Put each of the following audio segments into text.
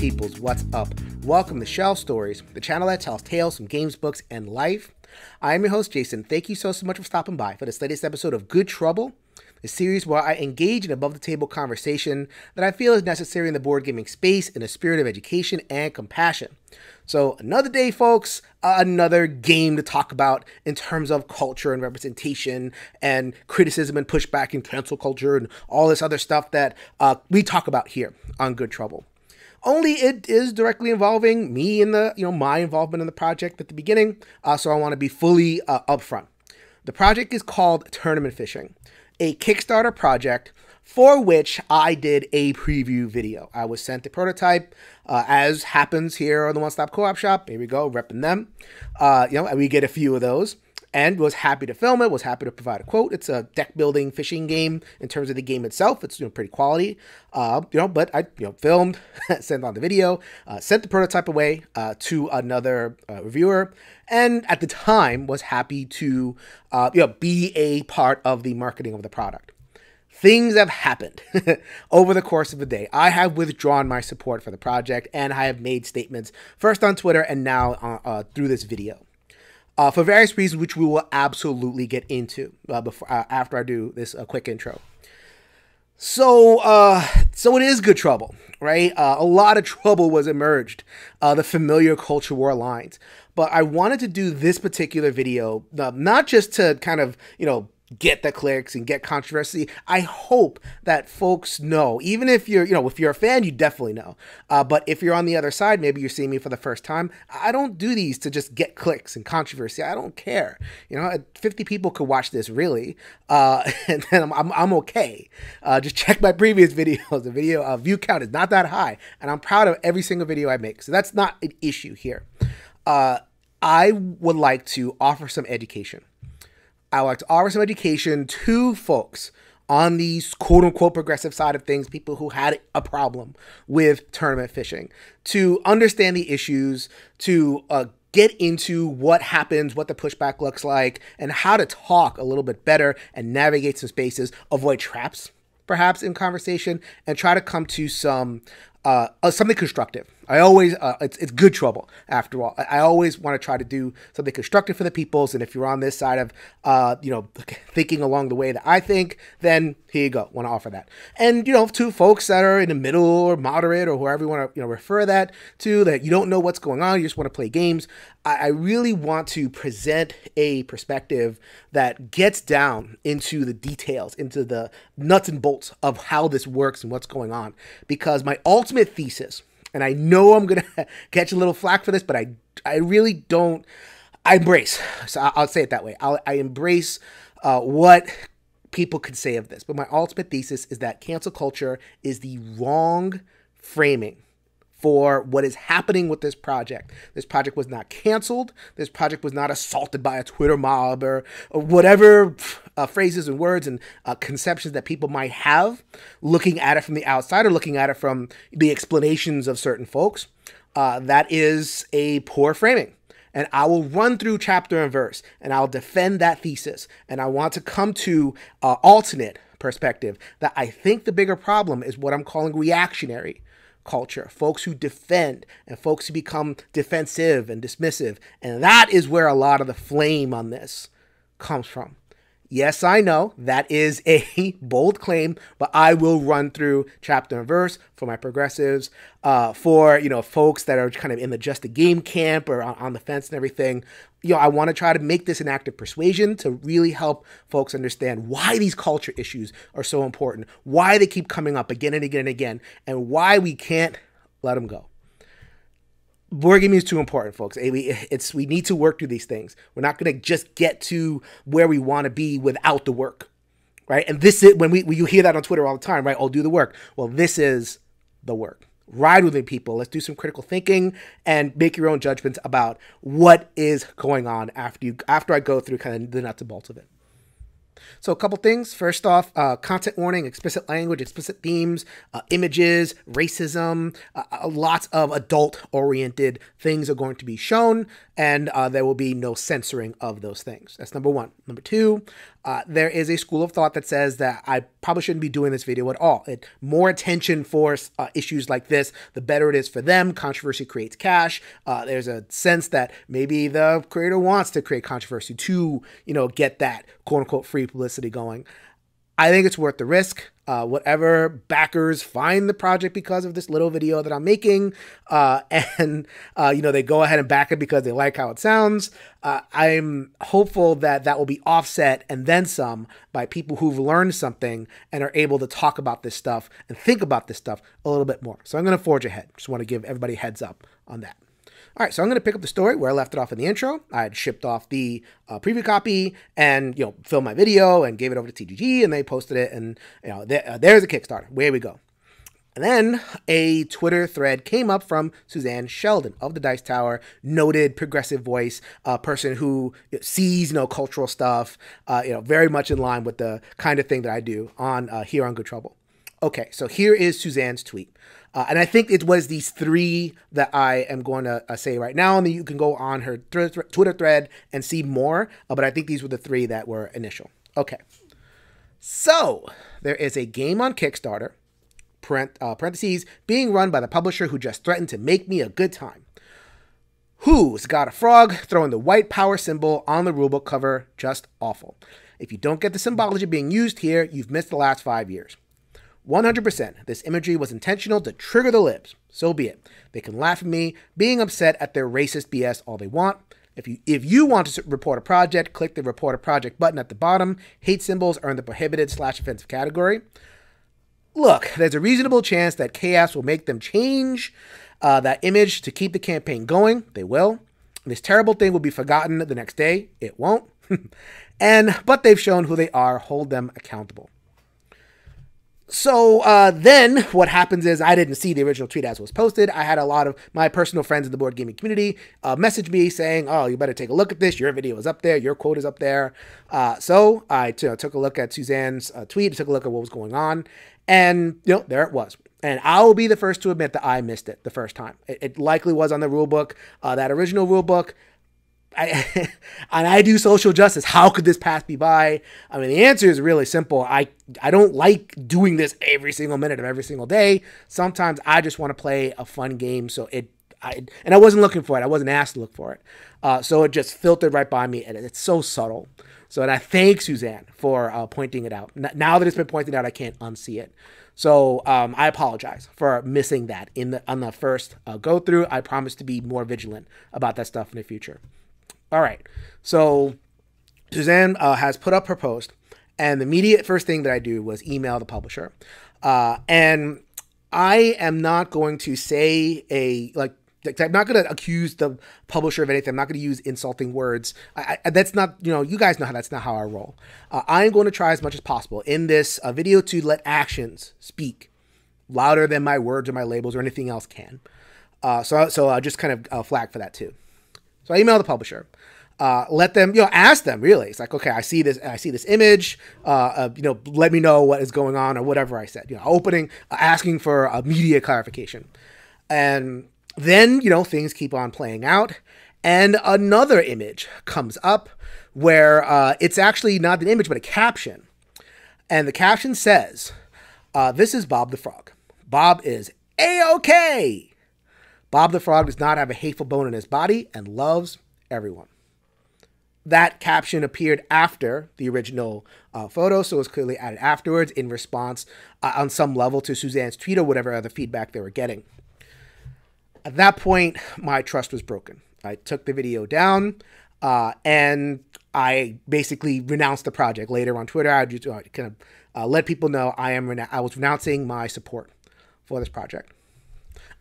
peoples, what's up? Welcome to Shelf Stories, the channel that tells tales from games, books, and life. I am your host, Jason. Thank you so much for stopping by for this latest episode of Good Trouble, a series where I engage in above-the-table conversation that I feel is necessary in the board gaming space in a spirit of education and compassion. So another day, folks, another game to talk about in terms of culture and representation and criticism and pushback and cancel culture and all this other stuff that we talk about here on Good Trouble. Only it is directly involving me and my involvement in the project at the beginning, so I want to be fully upfront. The project is called Tournament Fishing, a Kickstarter project for which I did a preview video. I was sent a prototype, as happens here on the One Stop Co-op Shop. Here we go, repping them. And we get a few of those, and was happy to film it. Was happy to provide a quote. It's a deck building fishing game in terms of the game itself. It's pretty quality. But I filmed, sent on the video, sent the prototype away to another reviewer, and at the time was happy to be a part of the marketing of the product. Things have happened over the course of the day. I have withdrawn my support for the project, and I have made statements first on Twitter and now through this video for various reasons, which we will absolutely get into after I do this quick intro. So it is good trouble, right? A lot of trouble was emerged, the familiar culture war lines. But I wanted to do this particular video, not just to kind of, get the clicks and get controversy. I hope that folks know, even if you're, if you're a fan, you definitely know. But if you're on the other side, maybe you're seeing me for the first time. I don't do these to just get clicks and controversy. I don't care. 50 people could watch this really, and then I'm okay. Just check my previous videos. The video view count is not that high, and I'm proud of every single video I make. So that's not an issue here. I would like to offer some education. I would like to offer some education to folks on the quote-unquote progressive side of things, people who had a problem with tournament fishing, to understand the issues, to get into what happens, what the pushback looks like, and how to talk a little bit better and navigate some spaces, avoid traps, perhaps, in conversation, and try to come to some something constructive. I always, it's good trouble after all. I always want to try to do something constructive for the peoples. And if you're on this side of, thinking along the way that I think, then here you go. Want to offer that. And, to folks that are in the middle or moderate or whoever you want to, refer that to, that you don't know what's going on, you just want to play games. I really want to present a perspective that gets down into the details, into the nuts and bolts of how this works and what's going on. Because my ultimate thesis, and I know I'm going to catch a little flack for this, but I really don't. I embrace. So I'll say it that way. I embrace what people could say of this. But my ultimate thesis is that cancel culture is the wrong framing for what is happening with this project. This project was not canceled. This project was not assaulted by a Twitter mob or whatever phrases and words and conceptions that people might have looking at it from the outside or looking at it from the explanations of certain folks. That is a poor framing. And I will run through chapter and verse, and I'll defend that thesis. And I want to come to alternate perspective that I think the bigger problem is what I'm calling reactionary culture, folks who defend and folks who become defensive and dismissive. And that is where a lot of the flame on this comes from. Yes, I know that is a bold claim, but I will run through chapter and verse for my progressives, for, folks that are kind of in the just a game camp or on the fence and everything. I want to try to make this an act of persuasion to really help folks understand why these culture issues are so important, why they keep coming up again and again and again, and why we can't let them go. Board gaming is too important, folks. We need to work through these things. We're not going to just get to where we want to be without the work, right? And this is when you hear that on Twitter all the time, right? I'll do the work. Well, this is the work. Ride with me, people. Let's do some critical thinking and make your own judgments about what is going on after I go through kind of the nuts and bolts of it. So a couple things. First off, content warning, explicit language, explicit themes, images, racism, lots of adult-oriented things are going to be shown, and there will be no censoring of those things. That's number one. Number two, There is a school of thought that says that I probably shouldn't be doing this video at all. More attention for issues like this, the better it is for them. Controversy creates cash. There's a sense that maybe the creator wants to create controversy to, get that quote unquote free publicity going. I think it's worth the risk. Whatever backers find the project because of this little video that I'm making, and they go ahead and back it because they like how it sounds, I'm hopeful that that will be offset and then some by people who've learned something and are able to talk about this stuff and think about this stuff a little bit more. So I'm going to forge ahead. Just want to give everybody a heads up on that. All right, so I'm going to pick up the story where I left it off in the intro. I had shipped off the preview copy and, filmed my video and gave it over to TGG, and they posted it, and, there's a Kickstarter. Where we go. And then a Twitter thread came up from Suzanne Sheldon of the Dice Tower, noted progressive voice, person who sees, cultural stuff, very much in line with the kind of thing that I do on here on Good Trouble. Okay, so here is Suzanne's tweet. And I think it was these three that I am going to say right now, and then you can go on her Twitter thread and see more, but I think these were the three that were initial. Okay, so there is a game on Kickstarter, parentheses, being run by the publisher who just threatened to make me a good time. Who's got a frog throwing the white power symbol on the rulebook cover? Just awful. If you don't get the symbology being used here, you've missed the last 5 years. 100%. This imagery was intentional to trigger the libs. So be it. They can laugh at me being upset at their racist BS all they want. If you want to report a project, click the report a project button at the bottom. Hate symbols are in the prohibited/offensive category. Look, there's a reasonable chance that chaos will make them change that image to keep the campaign going. They will. This terrible thing will be forgotten the next day. It won't. But they've shown who they are. Hold them accountable. So then what happens is I didn't see the original tweet as it was posted. I had a lot of my personal friends in the board gaming community message me saying, oh, you better take a look at this. Your video is up there. Your quote is up there. So I took a look at Suzanne's tweet, took a look at what was going on. And, there it was. And I will be the first to admit that I missed it the first time. It likely was on the rule book, that original rule book. And I do social justice. How could this pass me by? I mean, the answer is really simple. I don't like doing this every single minute of every single day. Sometimes I just want to play a fun game. So I wasn't looking for it. I wasn't asked to look for it. So it just filtered right by me, and it's so subtle. So, and I thank Suzanne for pointing it out. Now that it's been pointed out, I can't unsee it. So I apologize for missing that on the first go through. I promise to be more vigilant about that stuff in the future. All right, so Suzanne has put up her post, and the immediate first thing that I do was email the publisher. And I am not going to say I'm not going to accuse the publisher of anything. I'm not going to use insulting words. That's not, you guys know that's not how I roll. I'm going to try as much as possible in this video to let actions speak louder than my words or my labels or anything else can. So I'll just kind of flag for that too. So I emailed the publisher, let them, ask them really. It's like, okay, I see this image, let me know what is going on or whatever I said, asking for a media clarification. And then, things keep on playing out, and another image comes up where it's actually not an image, but a caption. And the caption says, this is Bob the Frog. Bob is A-OK. Bob the Frog does not have a hateful bone in his body and loves everyone. That caption appeared after the original photo, so it was clearly added afterwards in response on some level to Suzanne's tweet or whatever other feedback they were getting. At that point, my trust was broken. I took the video down and I basically renounced the project. Later on Twitter, I just kind of let people know I was renouncing my support for this project.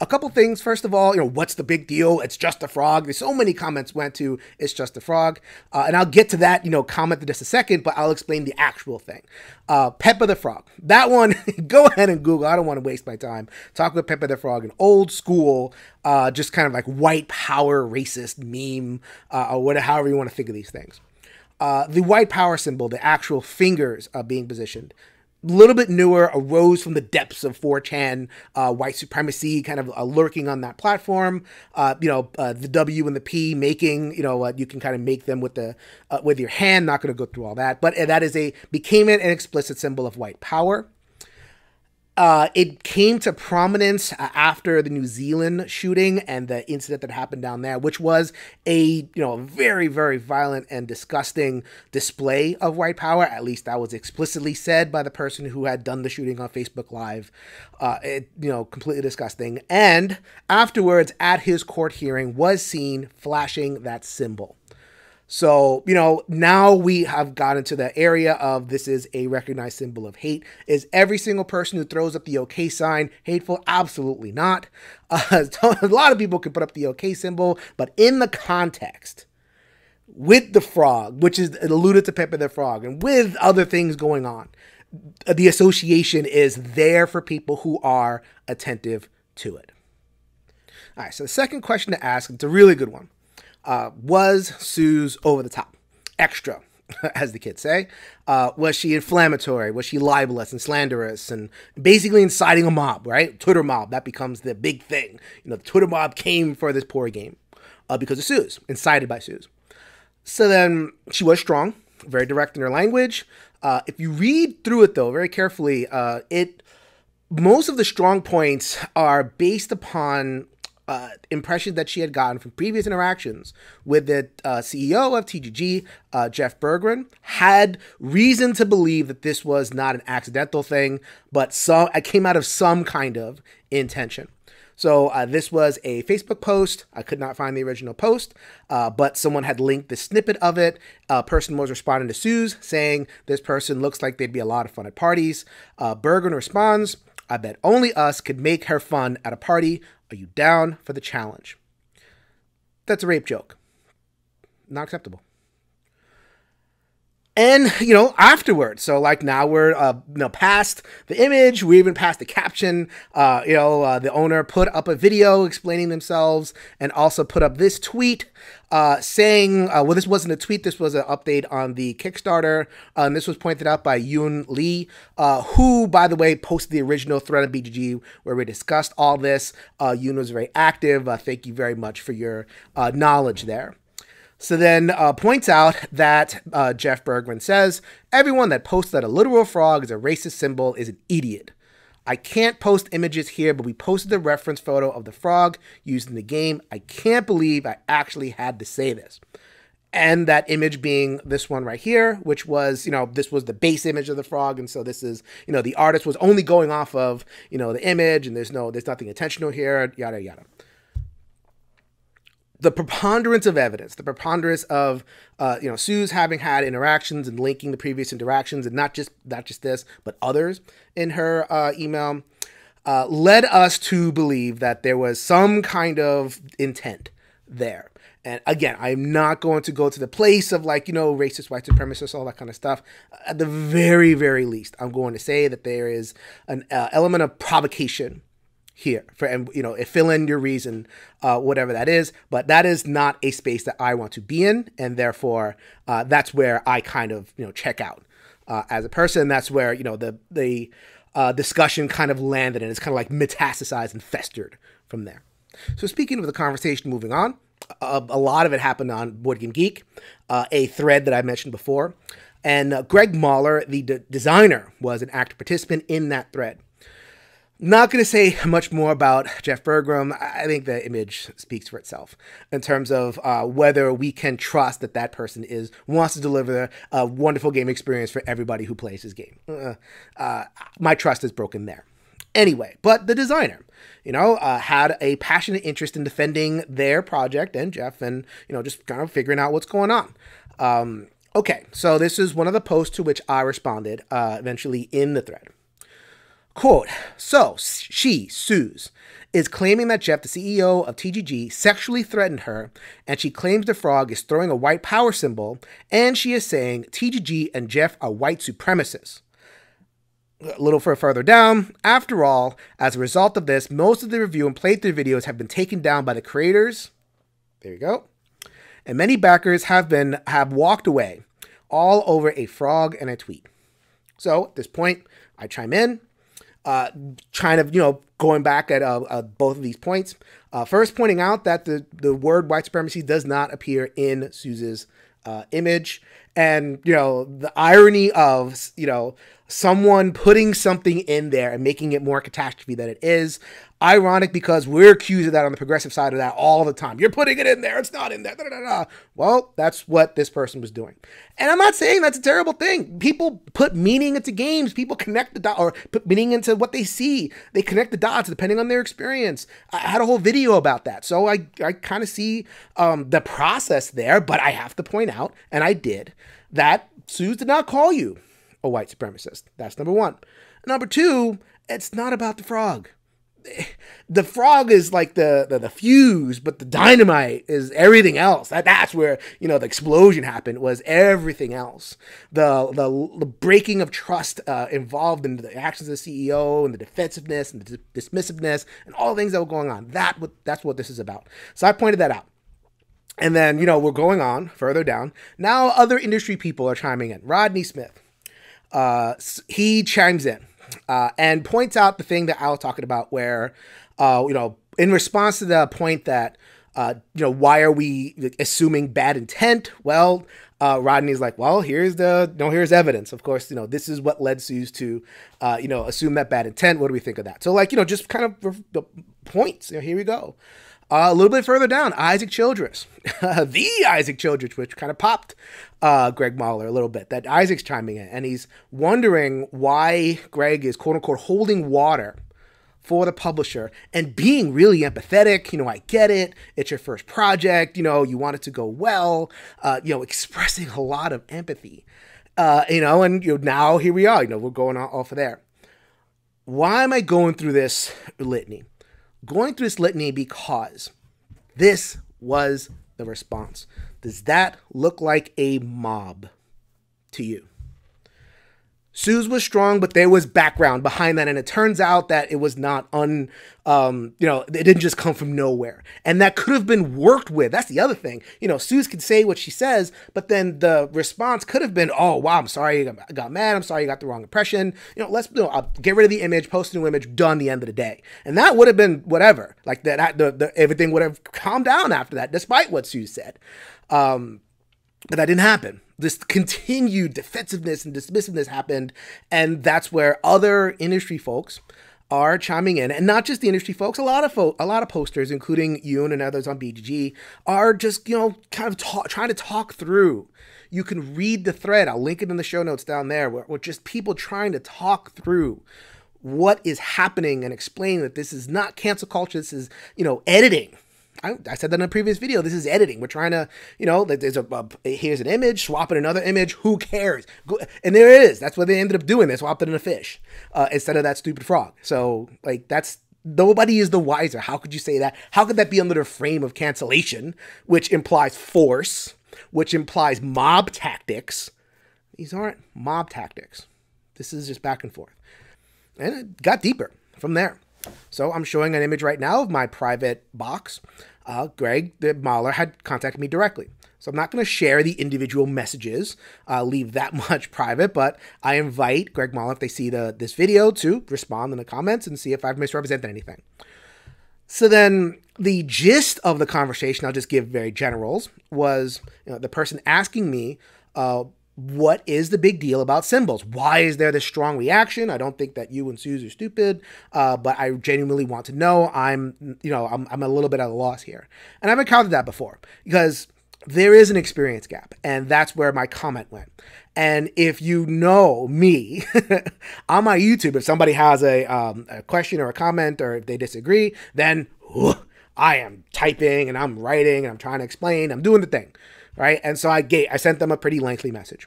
A couple things. First of all, what's the big deal? It's just a frog. There's so many comments went to, it's just a frog. And I'll get to that, comment in just a second, but I'll explain the actual thing. Peppa the Frog. That one, go ahead and Google. I don't want to waste my time. Talk with Peppa the Frog, an old school, just kind of like white power racist meme, or whatever, however you want to think of these things. The white power symbol, the actual fingers being positioned. little bit newer, arose from the depths of 4chan, white supremacy kind of lurking on that platform. The W and the P making, you can kind of make them with your hand. Not going to go through all that, but became an explicit symbol of white power. It came to prominence after the New Zealand shooting and the incident that happened down there, which was a very, very violent and disgusting display of white power. At least that was explicitly said by the person who had done the shooting on Facebook Live. Completely disgusting. And afterwards, at his court hearing, was seen flashing that symbol. So, now we have gotten to the area of this is a recognized symbol of hate. Is every single person who throws up the OK sign hateful? Absolutely not. A lot of people can put up the OK symbol, but in the context with the frog, which is alluded to Pepe the Frog, and with other things going on, the association is there for people who are attentive to it. All right, so the second question to ask, it's a really good one. Was Suze over the top? Extra, as the kids say. Was she inflammatory? Was she libelous and slanderous and basically inciting a mob, right? Twitter mob, that becomes the big thing. The Twitter mob came for this poor game because of Suze, incited by Suze. So then she was strong, very direct in her language. If you read through it, though, very carefully, most of the strong points are based upon impressions that she had gotten from previous interactions with the CEO of TGG, Jeff Berggren, had reason to believe that this was not an accidental thing, but it came out of some kind of intention. So this was a Facebook post. I could not find the original post, but someone had linked the snippet of it. A person was responding to Suze saying, this person looks like they'd be a lot of fun at parties. Berggren responds, I bet only us could make her fun at a party. Are you down for the challenge? That's a rape joke. Not acceptable. And, afterwards, so now we're, past the image, we're even past the caption, the owner put up a video explaining themselves and also put up this tweet saying, this wasn't a tweet, this was an update on the Kickstarter. And this was pointed out by Yoon Lee, who, by the way, posted the original thread of BGG where we discussed all this. Yoon was very active. Thank you very much for your knowledge there. So then points out that Jeff Berggren says, everyone that posts that a literal frog is a racist symbol is an idiot. I can't post images here, but we posted the reference photo of the frog used in the game. I can't believe I actually had to say this. And that image being this one right here, which was, this was the base image of the frog. And so this is, the artist was only going off of, the image, and there's nothing intentional here, yada, yada. The preponderance of evidence, the preponderance of, Suze having had interactions and linking the previous interactions, and not just this, but others in her email, led us to believe that there was some kind of intent there. And again, I'm not going to go to the place of racist, white supremacists, all that kind of stuff. At the very, very least, I'm going to say that there is an element of provocation here fill in your reason, whatever that is, but that is not a space that I want to be in. And therefore, that's where I kind of, check out, as a person. That's where, the discussion kind of landed, and it's kind of metastasized and festered from there. So speaking of the conversation moving on, a lot of it happened on Board Game Geek, a thread that I mentioned before. And Greg Mahler, the designer, was an active participant in that thread. Not going to say much more about Jeff Berggren. I think the image speaks for itself in terms of whether we can trust that person wants to deliver a wonderful game experience for everybody who plays his game. My trust is broken there. Anyway, but the designer, had a passionate interest in defending their project and Jeff, and, just kind of figuring out what's going on. Okay, so this is one of the posts to which I responded eventually in the thread. Quote, so she, Suze, is claiming that Jeff, the CEO of TGG, sexually threatened her, and she claims the frog is throwing a white power symbol, and she is saying TGG and Jeff are white supremacists. A little further down, after all, as a result of this, most of the review and playthrough videos have been taken down by the creators. There you go. And many backers have walked away, all over a frog and a tweet. So at this point, I chime in, trying to, going back at both of these points. First, pointing out that the word white supremacy does not appear in Suze's image. And, the irony of, someone putting something in there and making it more catastrophe than it is. Ironic because we're accused of that on the progressive side of that all the time. You're putting it in there. It's not in there. Da, da, da, da. Well, that's what this person was doing. And I'm not saying that's a terrible thing. People put meaning into games. People connect the dots or put meaning into what they see. They connect the dots depending on their experience. I had a whole video about that. So I kind of see the process there, but I have to point out, and I did, that Suze did not call you a white supremacist. That's number one. Number two, it's not about the frog. The frog is like the fuse, but the dynamite is everything else. That's where, the explosion happened, was everything else. The breaking of trust involved in the actions of the CEO and the defensiveness and the dismissiveness and all the things that were going on. That's what this is about. So I pointed that out. And then, we're going on further down. Now other industry people are chiming in. Rodney Smith. He chimes in and points out the thing that I was talking about where, in response to the point that, why are we assuming bad intent? Well, Rodney's like, well, here's evidence. Of course, this is what led Suze to, assume that bad intent. What do we think of that? So just kind of the points. Here we go. A little bit further down, Isaac Childress, the Isaac Childress, which kind of popped Greg Mahler a little bit, that Isaac's chiming in, and he's wondering why Greg is, quote unquote, holding water for the publisher and being really empathetic. I get it. It's your first project. You want it to go well, expressing a lot of empathy, and, now here we are, we're going off of there. Why am I going through this litany? Going through this litany because this was the response. Does that look like a mob to you? Suze was strong, but there was background behind that. And it turns out that it was not it didn't just come from nowhere. And that could have been worked with. That's the other thing. Suze could say what she says, but then the response could have been, oh, wow, I'm sorry I got mad. I'm sorry you got the wrong impression. I'll get rid of the image, post a new image, done, the end of the day. And that would have been whatever. Like everything would have calmed down after that, despite what Suze said. But that didn't happen. This continued defensiveness and dismissiveness happened, and that's where other industry folks are chiming in, and not just the industry folks. A lot of posters, including Yoon and others on BGG, are just kind of trying to talk through. You can read the thread. I'll link it in the show notes down there. Where just people trying to talk through what is happening and explain that this is not cancel culture. This is editing. I said that in a previous video. This is editing. We're trying to, there's here's an image, swap in another image. Who cares? And there it is. That's what they ended up doing. They swapped it in a fish instead of that stupid frog. So nobody is the wiser. How could you say that? How could that be under the frame of cancellation, which implies force, which implies mob tactics? These aren't mob tactics. This is just back and forth. And it got deeper from there. So I'm showing an image right now of my private box. Greg Mahler had contacted me directly. So I'm not going to share the individual messages, leave that much private, but I invite Greg Mahler, if they see this video, to respond in the comments and see if I've misrepresented anything. So then the gist of the conversation, I'll just give very generals, was the person asking me, what is the big deal about symbols? Why is there this strong reaction? I don't think that you and Suze are stupid, but I genuinely want to know. I'm a little bit at a loss here. And I've encountered that before because there is an experience gap, and that's where my comment went. And if you know me on my YouTube, if somebody has a question or a comment, or if they disagree, then I am typing and I'm writing and I'm trying to explain. I'm doing the thing. Right. And so I sent them a pretty lengthy message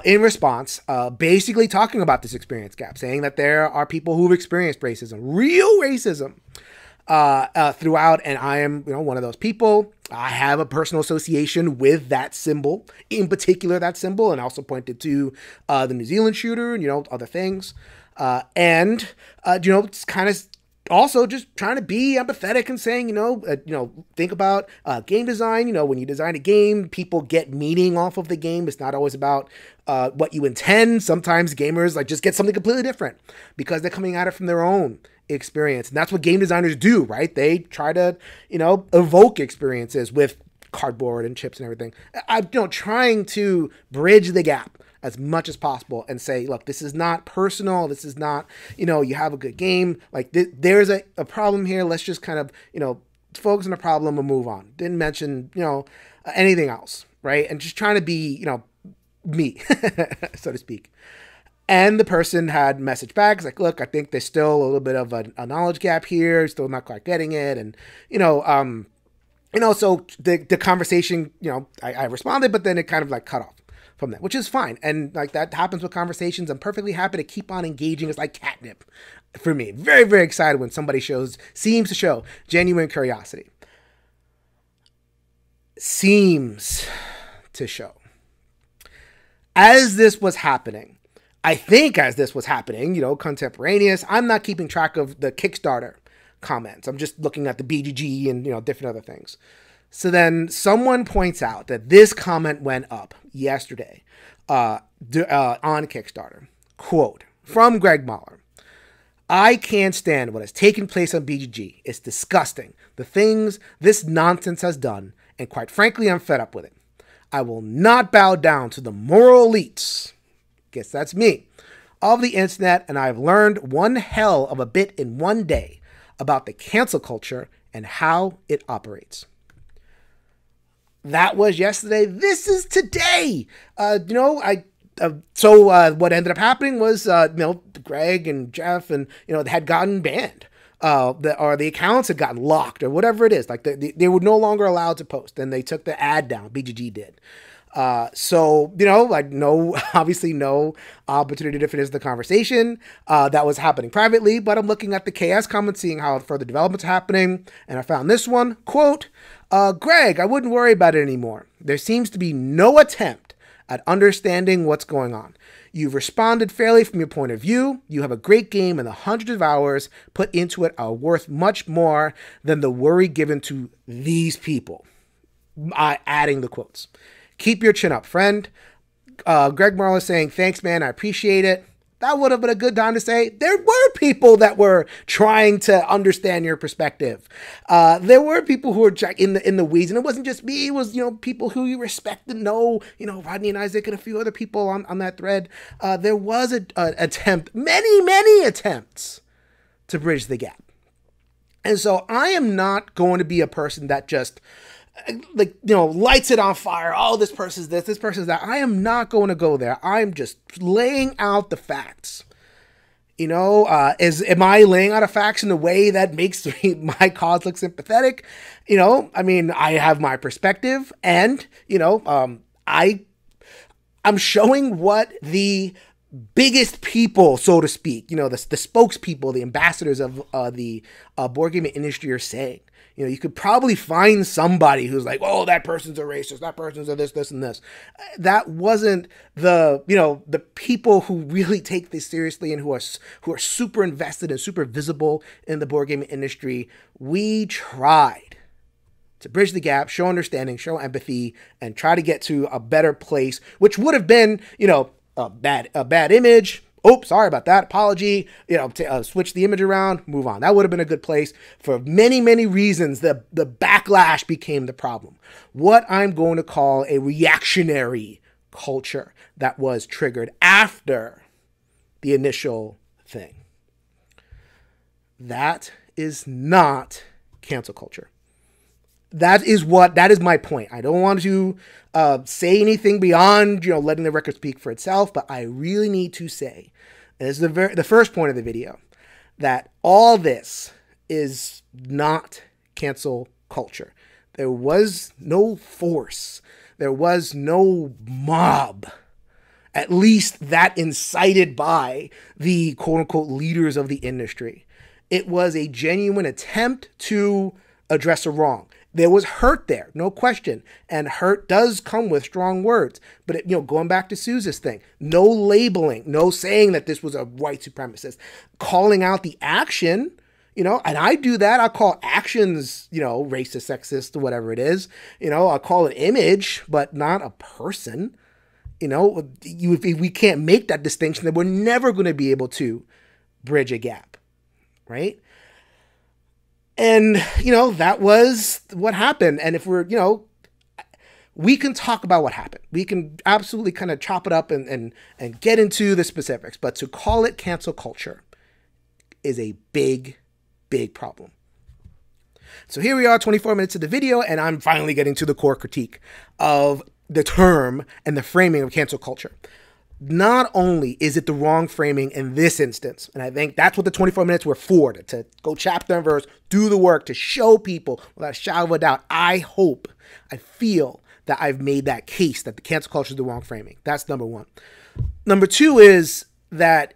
in response, basically talking about this experience gap, saying that there are people who've experienced racism, real racism throughout. And I am, one of those people. I have a personal association with that symbol, in particular, that symbol, and also pointed to the New Zealand shooter and, other things. It's kind of also just trying to be empathetic and saying, think about game design. When you design a game, people get meaning off of the game. It's not always about what you intend. Sometimes gamers like just get something completely different because they're coming at it from their own experience. And that's what game designers do, right? They try to, evoke experiences with cardboard and chips and everything. I'm, trying to bridge the gap as much as possible and say, look, this is not personal. This is not, you have a good game. Like there's a problem here. Let's just kind of, focus on the problem and move on. Didn't mention, anything else, right? And just trying to be, me, so to speak. And the person had message back. It's like, look, I think there's still a little bit of a knowledge gap here. Still not quite getting it. And, so the conversation, I responded, but then it kind of like cut off from that, which is fine. And like that happens with conversations. I'm perfectly happy to keep on engaging. It's like catnip for me. Very, very excited when somebody seems to show genuine curiosity. Seems to show. As this was happening, contemporaneous, I'm not keeping track of the Kickstarter comments. I'm just looking at the BGG and, different other things. So then someone points out that this comment went up yesterday on Kickstarter. Quote, from Greg Mahler. I can't stand what has taken place on BGG. It's disgusting. The things this nonsense has done, and quite frankly, I'm fed up with it. I will not bow down to the moral elites. Guess that's me. Of the internet, and I've learned one hell of a bit in one day about the cancel culture and how it operates. That was yesterday. This is today. What ended up happening was, Greg and Jeff and, they had gotten banned. The accounts had gotten locked or whatever it is. Like they were no longer allowed to post, and they took the ad down. BGG did. Obviously no opportunity to finish the conversation that was happening privately, but I'm looking at the KS comments, seeing how further development's happening, and I found this one, quote, Greg, I wouldn't worry about it anymore. There seems to be no attempt at understanding what's going on. You've responded fairly from your point of view. You have a great game, and the hundreds of hours put into it are worth much more than the worry given to these people. Adding the quotes. Keep your chin up, friend. Greg Marler saying, thanks, man. I appreciate it. That would have been a good time to say there were people that were trying to understand your perspective. There were people who were in the weeds, and it wasn't just me. It was, people who you respect and know, Rodney and Isaac and a few other people on that thread. There was an attempt, many attempts to bridge the gap. And so I am not going to be a person that just lights it on fire. Oh, this person's this person's that. I am not going to go there. I'm just laying out the facts. Am I laying out the facts in a way that makes my cause look sympathetic? I have my perspective, and, I'm showing what the biggest people, so to speak, the spokespeople, the ambassadors of the board gaming industry are saying. You could probably find somebody who's like, oh, that person's a racist, that person's a this, and this. That wasn't the people who really take this seriously and who are super invested and super visible in the board gaming industry. We tried to bridge the gap, show understanding, show empathy, and try to get to a better place, which would have been, a bad image. Oh, sorry about that. Apology. Switch the image around, move on. That would have been a good place. For many, many reasons, the backlash became the problem. What I'm going to call a reactionary culture that was triggered after the initial thing. That is not cancel culture. That is my point. I don't want to say anything beyond, letting the record speak for itself, but I really need to say, and this is the first point of the video, that all this is not cancel culture. There was no force. There was no mob, at least that incited by the quote-unquote leaders of the industry. It was a genuine attempt to address a wrong. There was hurt there, no question. And hurt does come with strong words. But, going back to Sousa's thing, no labeling, no saying that this was a white supremacist. Calling out the action, and I do that. I call actions, racist, sexist, whatever it is. I call it image, but not a person. If we can't make that distinction, then we're never going to be able to bridge a gap, right? And, that was what happened. And if we're, we can talk about what happened. We can absolutely kind of chop it up and get into the specifics. But to call it cancel culture is a big, big problem. So here we are, 24 minutes of the video, and I'm finally getting to the core critique of the term and the framing of cancel culture. Not only is it the wrong framing in this instance, and I think that's what the 24 minutes were for, to go chapter and verse, do the work, to show people without a shadow of a doubt. I feel that I've made that case that the cancel culture is the wrong framing. That's number one. Number two is that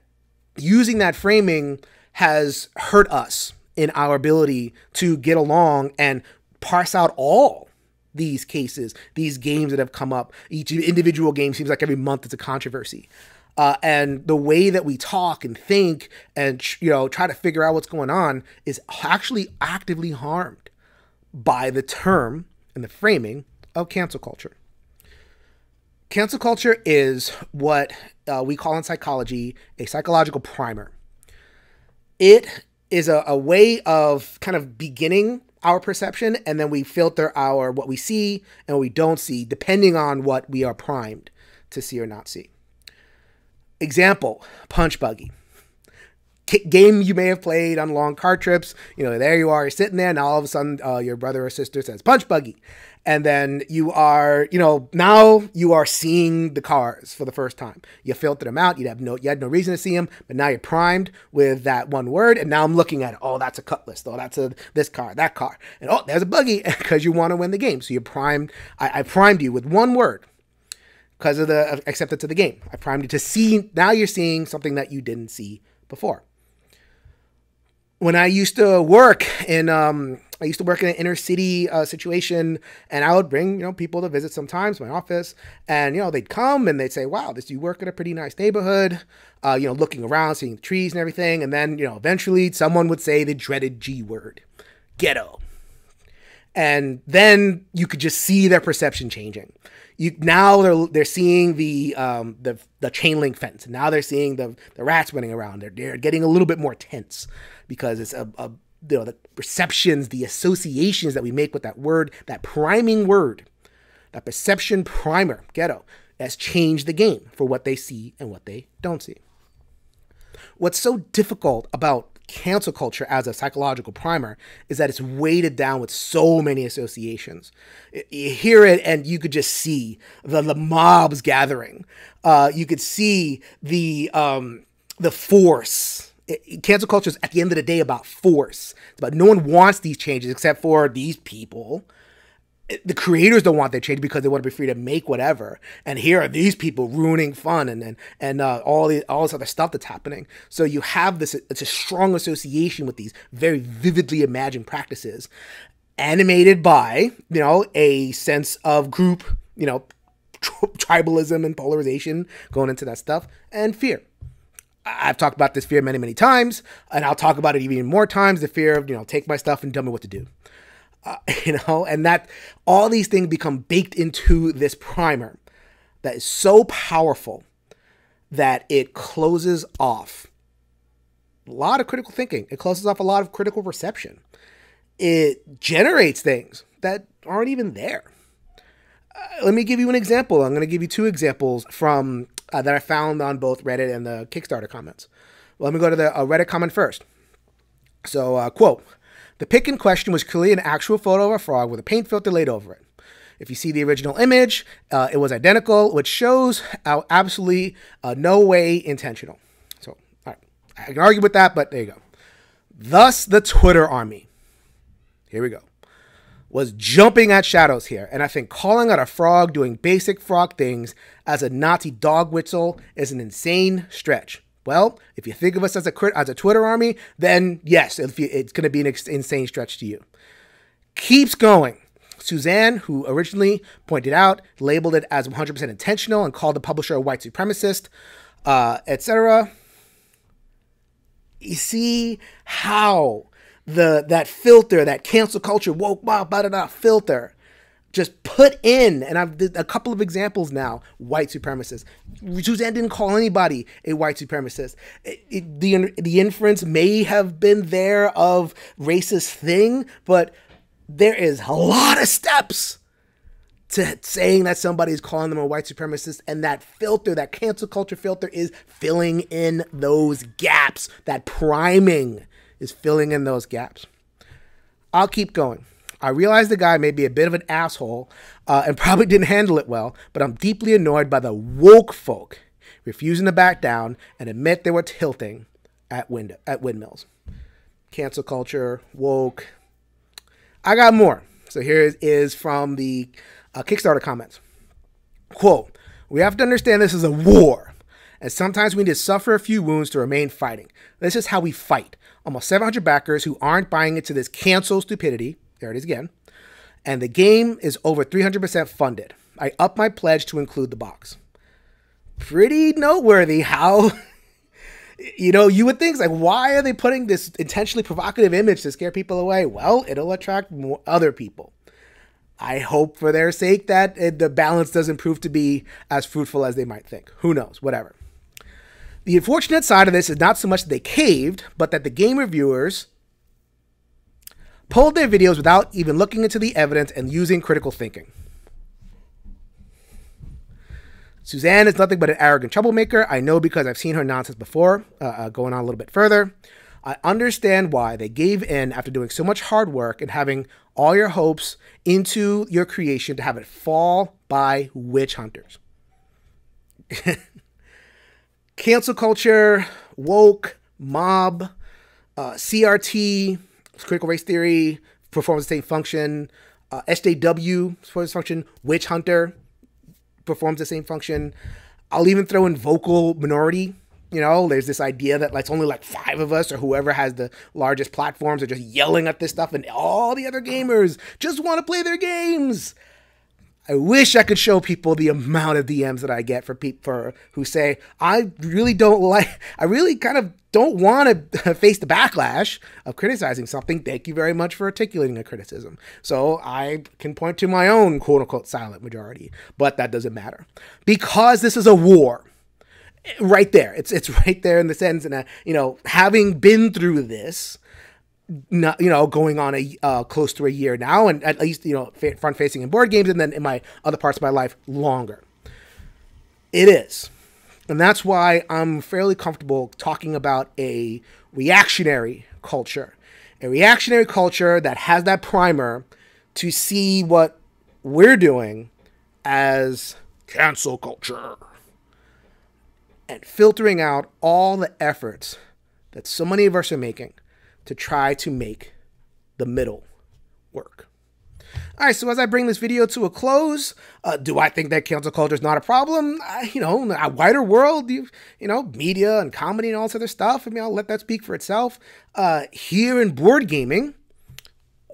using that framing has hurt us in our ability to get along and parse out all these cases, these games that have come up. Each individual game seems like every month it's a controversy. And the way that we talk and think and, try to figure out what's going on is actually actively harmed by the term and the framing of cancel culture. Cancel culture is what we call in psychology a psychological primer. It is a way of kind of beginning our perception, and then we filter what we see and what we don't see, depending on what we are primed to see or not see. Example, punch buggy. Game you may have played on long car trips. There you are, you're sitting there, and all of a sudden your brother or sister says punch buggy. And then you are, now you are seeing the cars for the first time. You filtered them out. You had no reason to see them, but now you're primed with that one word. And now I'm looking at it. Oh, that's a Cutlass. Oh, that's this car, that car. And oh, there's a buggy because you want to win the game. So you're primed. I primed you with one word because of the acceptance of the game. I primed you to see. Now you're seeing something that you didn't see before. When I used to work in an inner city situation, and I would bring, people to visit sometimes my office, and, they'd come and they'd say, wow, you work in a pretty nice neighborhood, looking around, seeing the trees and everything. And then, eventually someone would say the dreaded G word, ghetto. And then you could just see their perception changing. Now they're seeing the chain link fence. Now they're seeing the rats running around. They're getting a little bit more tense because it's the perceptions, the associations that we make with that word, that priming word, that perception primer, ghetto, has changed the game for what they see and what they don't see. What's so difficult about cancel culture as a psychological primer is that it's weighted down with so many associations. You hear it and you could just see the mobs gathering. You could see the force. Cancel culture is at the end of the day about force. It's about no one wants these changes except for these people. The creators don't want their change because they want to be free to make whatever. And here are these people ruining fun and all this other stuff that's happening. So you have it's a strong association with these very vividly imagined practices, animated by, a sense of group, tribalism and polarization going into that stuff, and fear. I've talked about this fear many, many times, and I'll talk about it even more times, the fear of, take my stuff and tell me what to do. And that all these things become baked into this primer that is so powerful that it closes off a lot of critical thinking. It closes off a lot of critical perception. It generates things that aren't even there. Let me give you an example. I'm going to give you two examples from that I found on both Reddit and the Kickstarter comments. Well, let me go to the Reddit comment first. So, quote, "The pic in question was clearly an actual photo of a frog with a paint filter laid over it. If you see the original image, it was identical, which shows absolutely no way intentional." So, all right, I can argue with that, but there you go. Thus, the Twitter army, here we go, was jumping at shadows here. And I think calling out a frog doing basic frog things as a Nazi dog whistle is an insane stretch. Well, if you think of us as a Twitter army, then yes, it's going to be an insane stretch to you. Keeps going. Suzanne, who originally pointed out, labeled it as 100% intentional and called the publisher a white supremacist, etc. You see how that filter, that cancel culture, woke, blah, blah, blah, blah, filter, just put in, and I've did a couple of examples now, white supremacists. Suzanne didn't call anybody a white supremacist. The inference may have been there of racist thing, but there is a lot of steps to saying that somebody is calling them a white supremacist, and that filter, that cancel culture filter, is filling in those gaps. That priming is filling in those gaps. I'll keep going. I realize the guy may be a bit of an asshole and probably didn't handle it well, but I'm deeply annoyed by the woke folk refusing to back down and admit they were tilting at windmills. Cancel culture, woke. I got more. So here is from the Kickstarter comments. Quote, "We have to understand this is a war, and sometimes we need to suffer a few wounds to remain fighting. This is how we fight. Almost 700 backers who aren't buying into this cancel stupidity." There it is again. "And the game is over 300% funded. I up my pledge to include the box." Pretty noteworthy how, you would think, like, why are they putting this intentionally provocative image to scare people away? Well, it'll attract more other people. I hope for their sake that the balance doesn't prove to be as fruitful as they might think. Who knows? Whatever. The unfortunate side of this is not so much that they caved, but that the game reviewers pulled their videos without even looking into the evidence and using critical thinking. Suzanne is nothing but an arrogant troublemaker. I know because I've seen her nonsense before. Going on a little bit further, I understand why they gave in after doing so much hard work and having all your hopes into your creation to have it fall by witch hunters. Cancel culture, woke, mob, CRT, critical race theory, performs the same function, SJW, performs the function, witch hunter, performs the same function. I'll even throw in vocal minority. There's this idea that it's only like 5 of us or whoever has the largest platforms are just yelling at this stuff and all the other gamers just want to play their games. I wish I could show people the amount of DMs that I get for people who say, I really kind of don't want to face the backlash of criticizing something. Thank you very much for articulating a criticism. So I can point to my own quote unquote silent majority, but that doesn't matter because this is a war. Right there. It's right there in the sense, and having been through this, going on close to a year now, and at least front facing in board games, and then in my other parts of my life longer. It is, and that's why I'm fairly comfortable talking about a reactionary culture that has that primer to see what we're doing as cancel culture. And filtering out all the efforts that so many of us are making to try to make the middle work. All right, so as I bring this video to a close, do I think that cancel culture is not a problem? In a wider world, media and comedy and all this other stuff, I'll let that speak for itself. Here in board gaming,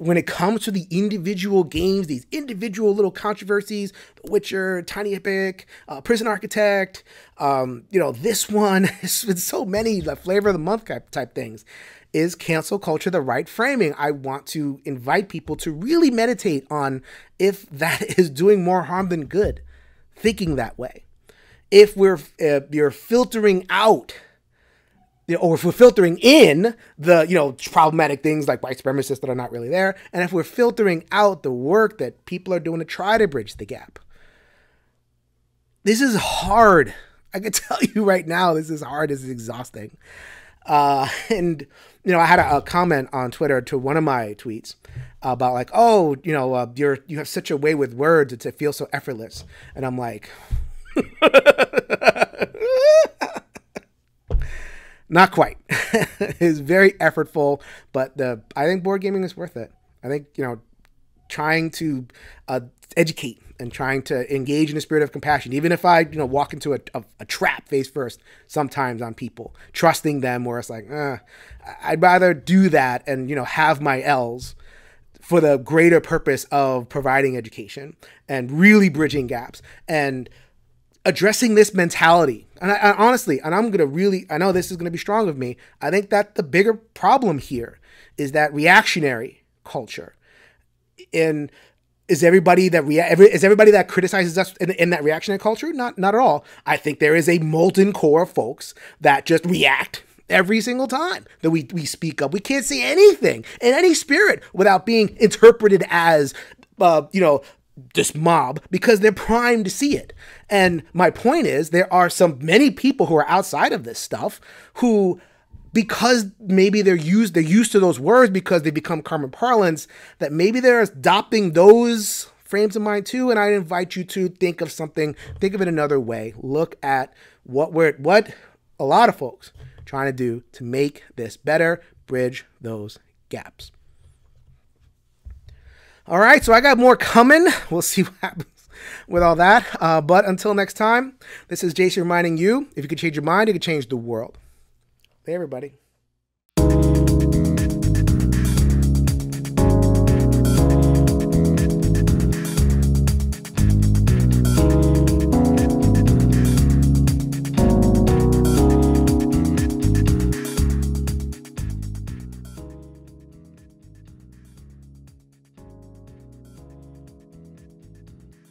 when it comes to the individual games, these individual little controversies, The Witcher, Tiny Epic, Prison Architect, this one, with so many flavor of the month type things, is cancel culture the right framing? I want to invite people to really meditate on if that is doing more harm than good, thinking that way. If you're filtering out, or if we're filtering in the, problematic things like white supremacists that are not really there, and if we're filtering out the work that people are doing to try to bridge the gap. This is hard. I can tell you right now, this is hard. This is exhausting. And, I had a comment on Twitter to one of my tweets about you have such a way with words. It feels so effortless. And I'm like, not quite. It's very effortful, but I think board gaming is worth it. I think, trying to educate and trying to engage in a spirit of compassion, even if I, walk into a trap face first sometimes on people, trusting them where it's like, I'd rather do that and, have my L's for the greater purpose of providing education and really bridging gaps and addressing this mentality. And I honestly, and I know this is going to be strong of me, I think that the bigger problem here is that reactionary culture. And is everybody that criticizes us in that reactionary culture? Not at all. I think there is a molten core of folks that just react every single time that we speak up. We can't say anything in any spirit without being interpreted as, this mob, because they're primed to see it. And my point is, there are many people who are outside of this stuff who, because maybe they're used to those words because they become common parlance, that maybe they're adopting those frames of mind too. And I invite you to think of it another way. Look at what a lot of folks trying to do to make this better, bridge those gaps. All right, so I got more coming. We'll see what happens with all that. But until next time, this is Jason reminding you, if you could change your mind, you could change the world. Hey, everybody.